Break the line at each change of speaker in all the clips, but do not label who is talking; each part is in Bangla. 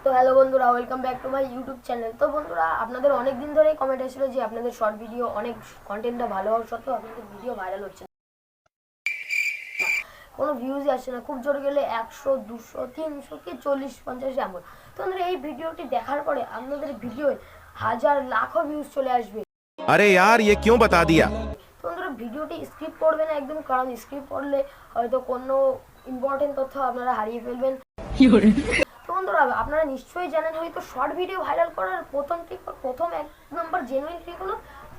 তো হ্যালো বন্ধুরা, welcome back to my YouTube channel. তো বন্ধুরা, আপনাদের অনেক দিন ধরেই কমেন্ট এসেছিল যে আপনাদের শর্ট ভিডিও অনেক কন্টেন্টটা ভালো হওয়ার সত্ত্বেও আপনাদের ভিডিও ভাইরাল হচ্ছে না, কোনো ভিউজই আসছে না, খুব জোর গেলে 100, 200, 300 কি 40-50 এমন। তো বন্ধুরা, এই ভিডিওটি দেখার পরে আপনাদের ভিডিওয় হাজার লাখো ভিউজ চলে আসবে।
अरे यार ये क्यों बता दिया।
তো বন্ধুরা, ভিডিওটি স্ক্রিপ্ট করবে না একদম, কারণ স্ক্রিপ্ট করলে হয়তো কোনো ইম্পর্টেন্ট তথ্য আপনারা হারিয়ে ফেলবেন। তো বন্ধুরা, আপনারা নিশ্চয়ই জানেন হয়তো শর্ট ভিডিও ভাইরাল করার প্রথম এক নম্বর জেনুইন ট্রিক হলো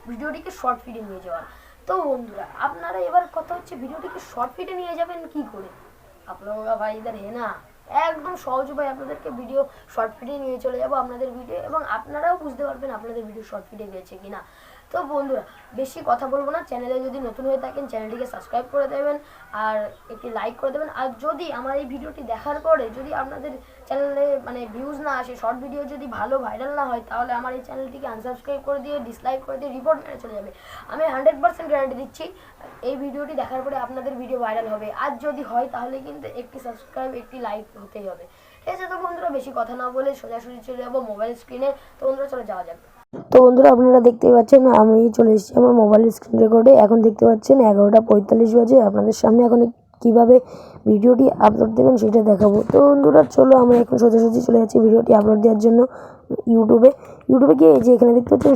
ভিডিওটিকে শর্ট ফিডে নিয়ে যাওয়ার। তো বন্ধুরা, আপনারা এবার কথা হচ্ছে ভিডিওটিকে শর্ট ফিডে নিয়ে যাবেন কি করে। আপনারা ভাই ইধার হে না, একদম সহজ উপায় আপনাদেরকে ভিডিও শর্ট ফিডে নিয়ে চলে যাবো আপনাদের ভিডিও, এবং আপনারাও বুঝতে পারবেন আপনাদের ভিডিও শর্ট ফিডে গেছে কিনা। তো বন্ধুরা, বেশি কথা বলবো না, চ্যানেলে যদি নতুন হয়ে থাকেন চ্যানেলটিকে সাবস্ক্রাইব করে দেবেন আর একটি লাইক করে দেবেন। আর যদি আমার এই ভিডিওটি দেখার পরে যদি আপনাদের চ্যানেলে ভিউজ না আসে, শর্ট ভিডিও যদি ভালো ভাইরাল না হয়, তাহলে আমার এই চ্যানেলটিকে আনসাবস্ক্রাইব করে দিয়ে ডিসলাইক করে দিয়ে রিপোর্ট মেরে চলে যাবে। আমি 100% গ্যারান্টি দিচ্ছি এই ভিডিওটি দেখার পরে আপনাদের ভিডিও ভাইরাল হবে। আর যদি হয় তাহলে কিন্তু একটি সাবস্ক্রাইব একটি লাইক হতেই হবে। ঠিক আছে? তো বন্ধুরা, বেশি কথা না বলে সোজাসুজি চলে যাবো মোবাইল স্ক্রিনে। তো বন্ধুরা, চলে যাওয়া যাবে।
তো বন্ধুরা, আপনারা দেখতে পাচ্ছেন আমি চলে এসেছি আমার মোবাইল স্ক্রিন রেকর্ডে। এখন দেখতে পাচ্ছেন 11টা 45 বাজে। আপনাদের সামনে এখন কিভাবে ভিডিওটি আপলোড দেবেন সেটা দেখাবো। তো বন্ধুরা, চলো আমরা এখন সোজাসুজি চলে যাচ্ছি ভিডিওটি আপলোড দেওয়ার জন্য ইউটিউবে গিয়ে যে এখানে দেখতে পাচ্ছেন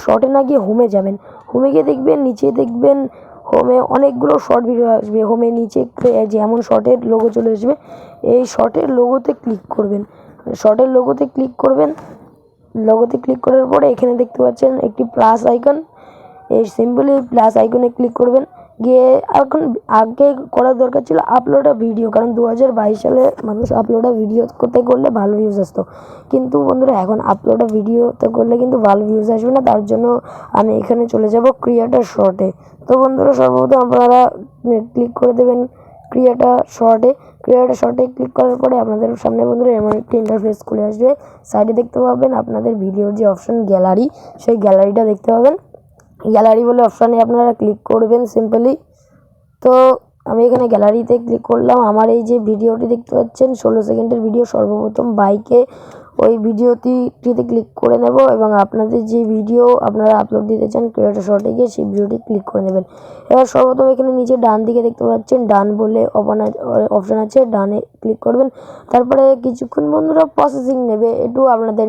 শর্টে না গিয়ে হোমে যাবেন। হোমে গিয়ে দেখবেন, নিচে দেখবেন হোমে অনেকগুলো শর্ট ভিডিও আসবে। হোমে নিচে যেমন শর্টের লোগো চলে আসবে, এই শর্টের লোগোতে ক্লিক করবেন। লোগোতে ক্লিক করার পরে এখানে দেখতে পাচ্ছেন একটি প্লাস আইকন। এই সিম্পলি প্লাস আইকনে ক্লিক করবেন। গিয়ে এখন আগে করার দরকার ছিল আপলোড আ ভিডিও, কারণ 2022 সালে মানুষ আপলোড আ ভিডিও করলে ভালো ভিউজ আসতো। কিন্তু বন্ধুরা, এখন আপলোড আ ভিডিওতে করলে কিন্তু ভালো ভিউজ আসবে না। তার জন্য আমি এখানে চলে যাব ক্রিয়েটর শর্টে। তো বন্ধুরা, সর্বপ্রথম আপনারা ক্লিক করে দেবেন ক্রিয়েটর শর্টে ক্লিক করার পরে আপনাদের সামনে বন্ধুরা এমন একটি ইন্টারফেস খুলে আসবে। সাইডে দেখতে পাবেন আপনাদের ভিডিওর যে অপশন গ্যালারি, সেই গ্যালারিটা দেখতে পাবেন। গ্যালারি বলে অপশানে আপনারা ক্লিক করবেন সিম্পলি। তো আমি এখানে গ্যালারিতে ক্লিক করলাম। আমার এই যে ভিডিওটি দেখতে পাচ্ছেন 16 সেকেন্ডের ভিডিও, সর্বপ্রথম বাইকে ওই ভিডিওটিতে ক্লিক করে নেব এবং আপনাদের যে ভিডিও আপনারা আপলোড দিতে চান ক্রিয়েটর শর্টে গিয়ে সেই ভিডিওটি ক্লিক করে নেবেন। এবার সর্বপ্রথম এখানে নিচে ডান দিকে দেখতে পাচ্ছেন ডান বলে অপশান আছে, ডানে ক্লিক করবেন। তারপরে কিছুক্ষণ বন্ধুরা প্রসেসিং নেবে, একটু আপনাদের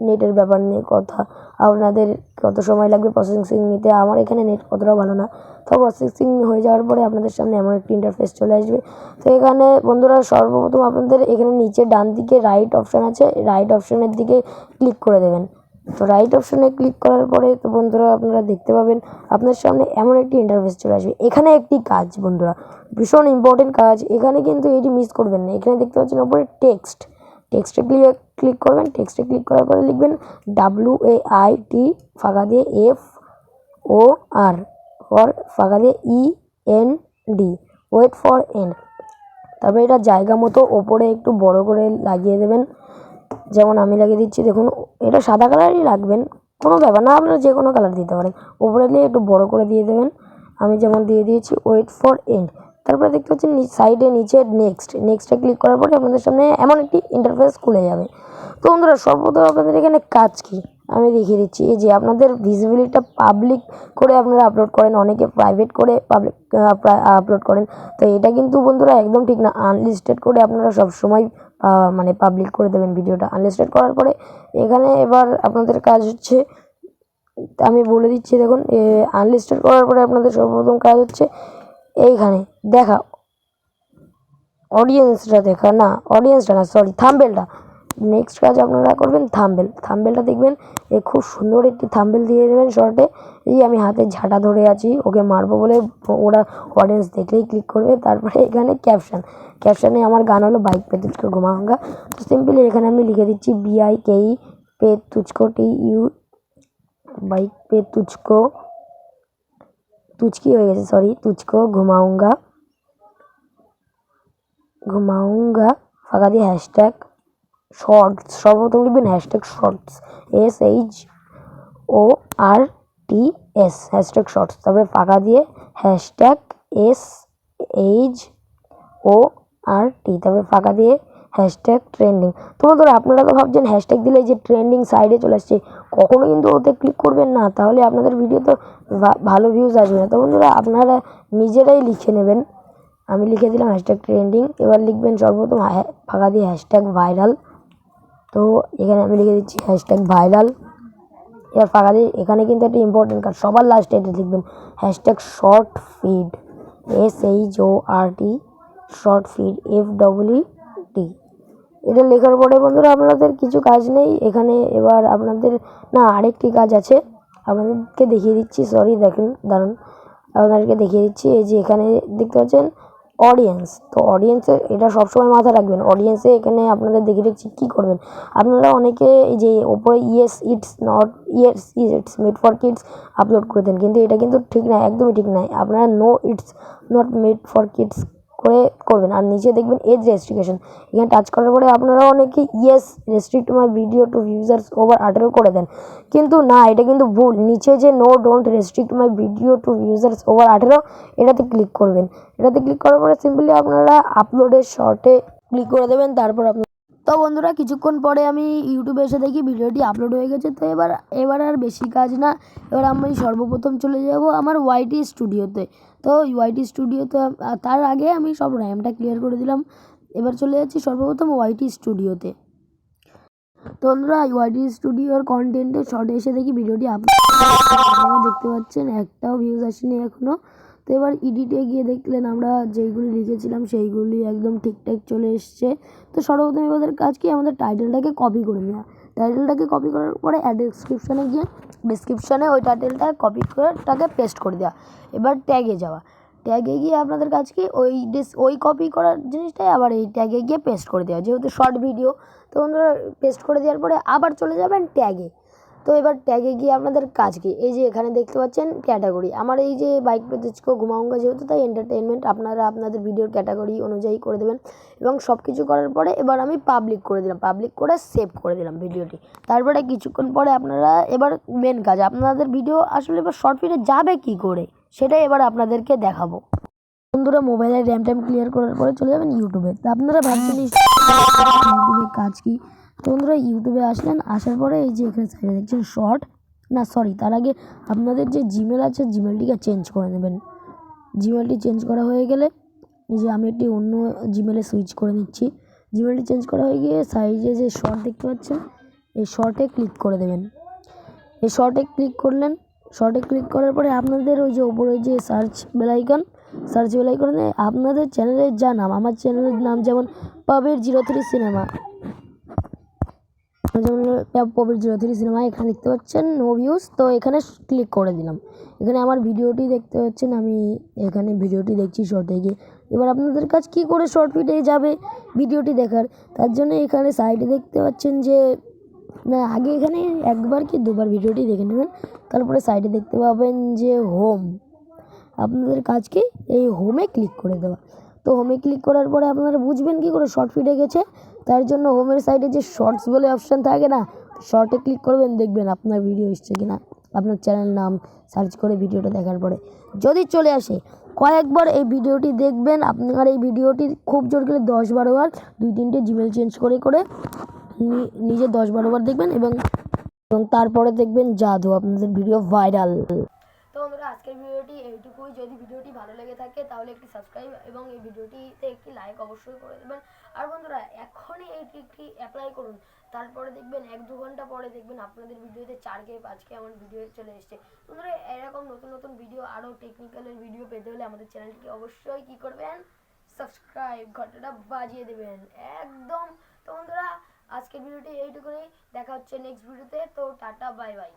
নেটের ব্যাপার নিয়ে কথা, আপনাদের কত সময় লাগবে প্রসেসিং নিতে। আমার এখানে নেট কতটাও ভালো না। তো প্রসেসিং হয়ে যাওয়ার পরে আপনাদের সামনে এমন একটি ইন্টারফেস চলে আসবে। তো এখানে বন্ধুরা সর্বপ্রথম আপনাদের এখানে নিচে ডান দিকে রাইট অপশান আছে, রাইট অপশানের দিকে ক্লিক করে দেবেন। তো রাইট অপশানে ক্লিক করার পরে তো বন্ধুরা আপনারা দেখতে পাবেন আপনার সামনে এমন একটি ইন্টারফেস চলে আসবে। এখানে একটি কাজ বন্ধুরা, ভীষণ ইম্পর্টেন্ট কাজ, এখানে কিন্তু এটি মিস করবেন না। এখানে দেখতে পাচ্ছেন ওপরে টেক্সটে ক্লিক করবেন। টেক্সটে ক্লিক করার পরে লিখবেন WAIT ফাঁকা দিয়ে FOR ফর ফাঁকা দিয়ে END, ওয়েট ফর এন্ড। তারপরে এটা জায়গা মতো ওপরে একটু বড় করে লাগিয়ে দেবেন, যেমন আমি লাগিয়ে দিচ্ছি। দেখুন, এটা সাদা কালারই রাখবেন, কোনো ব্যাপার না, আপনারা যে কোনো কালার দিতে পারেন। ওপরে দিয়ে একটু বড় করে দিয়ে দেবেন, আমি যেমন দিয়ে দিয়েছি ওয়েট ফর এন্ড। তারপরে দেখতে পাচ্ছেন সাইডে নিচে নেক্সটে ক্লিক করার পরে আপনাদের সামনে এমন একটি ইন্টারফেস খুলে যাবে। তো বন্ধুরা, সর্বপ্রথম আপনাদের এখানে কাজ কি আমি দেখিয়ে দিচ্ছি। এই যে আপনাদের ভিজিবিলিটিটা পাবলিক করে আপনারা আপলোড করেন, অনেকে প্রাইভেট করে আপলোড করেন। তো এটা কিন্তু বন্ধুরা একদম ঠিক না। আনলিস্টেড করে আপনারা সবসময় পাবলিক করে দেবেন ভিডিওটা। আনলিস্টেড করার পরে এখানে এবার আপনাদের কাজ হচ্ছে, আমি বলে দিচ্ছি। দেখুন, আনলিস্টেড করার পরে আপনাদের সর্বপ্রথম কাজ হচ্ছে এইখানে দেখা থাম্বনেলটা। নেক্সট কাজ আপনারা করবেন থাম্বনেলটা দেখবেন, খুব সুন্দর একটি থাম্বনেল দিয়ে দেবেন শর্টে। এই আমি হাতে ঝাঁটা ধরে আছি, ওকে মারবো বলে ওরা অডিয়েন্স দেখলেই ক্লিক করবে। তারপরে এখানে ক্যাপশানে আমার গান হলো বাইক পে তুঝকো ঘুমাऊंगा। তো সিম্পলি এখানে আমি লিখে দিচ্ছি BIKE पे तुझको TU বাইক পে তুঝকি হয়ে গেছে, সরি, তুঝকো ঘুমাऊंगा ফাঁকা দিয়ে হ্যাশট্যাগ শর্টস। সর্বপ্রথম লিখবেন hashtag shorts, SHORTS, hashtag shorts. তারপরে ফাঁকা দিয়ে হ্যাশট্যাগ SHORT, তারপরে ফাঁকা দিয়ে হ্যাশট্যাগ ট্রেন্ডিং। তো বন্ধুরা আপনারা তো ভাবছেন হ্যাশট্যাগ দিলে যে ট্রেন্ডিং সাইডে চলে আসছে, কখনো কিন্তু ওতে ক্লিক করবেন না, তাহলে আপনাদের ভিডিও তো ভালো ভিউজ আসবে না। তো বন্ধুরা আপনারা নিজেরাই লিখে নেবেন। আমি লিখে দিলাম হ্যাশট্যাগ ট্রেন্ডিং। এবার লিখবেন সর্বপ্রথম ফাঁকা দিয়ে হ্যাশট্যাগ ভাইরাল। তো এখানে আমি লিখে দিচ্ছি হ্যাশট্যাগ ভাইরাল। এবার ফাঁকা দিয়ে এখানে কিন্তু একটা ইম্পর্টেন্ট কাজ, সবার লাস্টে এটা লিখবেন hashtag short feed, SHORT short feed FEED। এটা লেখার পরে বন্ধুরা আপনাদের কিছু কাজ নেই এখানে। এবার আপনাদের না আরেকটি কাজ আছে, আপনাদেরকে দেখিয়ে দিচ্ছি। সরি দেখেন, দাঁড়ান, আপনাদেরকে দেখিয়ে দিচ্ছি। এই যে এখানে দেখতে পাচ্ছেন অডিয়েন্স। তো অডিয়েন্সে এটা সবসময় মাথায় রাখবেন। অডিয়েন্সে এখানে আপনাদের দেখিয়ে দিচ্ছি কী করবেন। আপনারা অনেকে এই যে ওপরে it's made for kids upload করে দেন, কিন্তু এটা কিন্তু ঠিক না, একদমই ঠিক নয়। আপনারা no it's not made for kids করে করবেন। আর নিচে দেখবেন এজ রেস্ট্রিকশন, এখানে টাচ করার পরে আপনারা অনেকে restrict my video to users over 18 করে দেন, কিন্তু না, এটা কিন্তু ভুল। নিচে যে no don't restrict my video to users over 18 এটাতে ক্লিক করবেন। এটাতে ক্লিক করার পরে সিম্পলি আপনারা আপলোডের শর্টে ক্লিক করে দেবেন। তারপর আপনার তো বন্ধুরা কিছুক্ষণ পরে আমি ইউটিউবে এসে দেখি ভিডিওটি আপলোড হয়ে গেছে। তো এবার আর বেশি কাজ না, এবার আমি সর্বপ্রথম চলে যাব আমার ওয়াইটি স্টুডিওতে। তো ওয়াইটি স্টুডিওতে তার আগে আমি সব র্যামটা ক্লিয়ার করে দিলাম। এবার চলে যাচ্ছি সর্বপ্রথম ওয়াইটি স্টুডিওতে। তো বন্ধুরা ওয়াইটি স্টুডিওর কন্টেন্টের শর্টে এসে দেখি ভিডিওটি আপনারা দেখতে পাচ্ছেন একটাও ভিউজ আসেনি এখনও। তো এবার এডিটে গিয়ে দেখলেন আমরা যেইগুলি লিখেছিলাম সেইগুলি একদম ঠিকঠাক চলে এসছে। তো সর্বপ্রথম আমাদের কাজ কি, আমাদের টাইটেলটাকে কপি করে নেওয়া। টাইটেলটাকে কপি করার পরে ডেসক্রিপশানে গিয়ে ডিসক্রিপশানে ওই টাইটেলটা কপি করে তাকে পেস্ট করে দেওয়া। এবার ট্যাগে যাওয়া, ট্যাগে গিয়ে আপনাদের কাজ কি ওই কপি করার জিনিসটাই আবার এই ট্যাগে গিয়ে পেস্ট করে দেওয়া, যেহেতু শর্ট ভিডিও। তো বন্ধুরা পেস্ট করে দেওয়ার পরে আবার চলে যাবেন ট্যাগে। তো এবার ট্যাগে গিয়ে আপনাদের কাজ কি, এই যে এখানে দেখতে পাচ্ছেন ক্যাটাগরি, আমার এই যে বাইক পে তুঝকো ঘুমাউঙ্গা যেহেতু, তাই এন্টারটেনমেন্ট আপনারা আপনাদের ভিডিওর ক্যাটাগরি অনুযায়ী করে দেবেন। এবং সব কিছু করার পরে এবার আমি পাবলিক করে দিলাম, পাবলিক করে সেভ করে দিলাম ভিডিওটি। তারপরে কিছুক্ষণ পরে আপনারা এবার মেন কাজ, আপনাদের ভিডিও আসলে এবার শর্ট ফিডে যাবে কি করে সেটাই এবার আপনাদেরকে দেখাবো। বন্ধুরা মোবাইলের র্যাম টাইম ক্লিয়ার করার পরে চলে যাবেন ইউটিউবে। তো আপনারা ভাবছেন ইউটিউবে কাজ কি। তো বন্ধুরা ইউটিউবে আসলেন, আসার পরে এই যে এখানে সাইডে দেখছেন শর্ট, না সরি তার আগে আপনাদের যে জিমেল আছে জিমেলটিকে চেঞ্জ করে নেবেন। জিমেলটি চেঞ্জ করা হয়ে গেলে এই যে আমি একটি অন্য জিমেলে সুইচ করে নিচ্ছি। জিমেলটি চেঞ্জ করা হয়ে গিয়ে সাইডে যে শর্ট দেখতে পাচ্ছেন এই শর্টে ক্লিক করে দেবেন। এই শর্টে ক্লিক করলেন, শর্টে ক্লিক করার পরে আপনাদের ওই যে ওপরে যে সার্চ বেল আইকনে আপনাদের চ্যানেলের যা নাম, আমার চ্যানেলের নাম যেমন POBIR03 সিনেমা, যেমন POBIR03 সিনেমা, এখানে দেখতে পাচ্ছেন নো ভিউজ। তো এখানে ক্লিক করে দিলাম। এখানে আমার ভিডিওটি দেখতে পাচ্ছেন, আমি এখানে ভিডিওটি দেখছি শর্টে গিয়ে। এবার আপনাদের কাজ কি করে শর্ট ফিডে যাবে ভিডিওটি দেখার, তার জন্য এখানে সাইডে দেখতে পাচ্ছেন যে না আগে এখানে একবার কি দুবার ভিডিওটি দেখে নেবেন, তারপরে সাইডে দেখতে পাবেন যে হোম। আপনাদের কাজ কি এই হোমে ক্লিক করে দেওয়া। তো হোমে ক্লিক করার পরে আপনারা বুঝবেন কি করে শর্ট ফিডে গেছে, তার জন্য হোমের সাইডে যে শর্টস বলে অপশান থাকে না, শর্টে ক্লিক করবেন, দেখবেন আপনার ভিডিও এসছে কিনা, আপনার চ্যানেল নাম সার্চ করে ভিডিওটা দেখার পরে যদি চলে আসে কয়েকবার এই ভিডিওটি দেখবেন। আপনার এই ভিডিওটি খুব জোর করে 10-12 বার 2-3টে জিমেল চেঞ্জ করে করে নিজে 10-12 বার দেখবেন এবং তারপরে দেখবেন জাদু, আপনাদের ভিডিও ভাইরাল। তো বন্ধুরা আজকের ভিডিওটি এইটুকুই। যদি ভিডিওটি ভালো লেগে থাকে তাহলে একটি সাবস্ক্রাইব এবং এই ভিডিওটিতে একটি লাইক অবশ্যই করে দেবেন। আর বন্ধুরা এখনই এই ট্রিকটি অ্যাপ্লাই করুন, তারপরে দেখবেন 1-2 ঘন্টা পরে দেখবেন আপনাদের ভিডিওতে 4K 5K আমার ভিডিও চলে এসছে। বন্ধুরা এরকম নতুন নতুন ভিডিও আরও টেকনিক্যালের ভিডিও পেতে হলে আমাদের চ্যানেলটিকে অবশ্যই কী করবেন, সাবস্ক্রাইব, ঘন্টাটা বাজিয়ে দেবেন একদম। তো বন্ধুরা আজকের ভিডিওটি এইটুকুনি, দেখা হচ্ছে নেক্সট ভিডিওতে। তো টাটা, বাই বাই।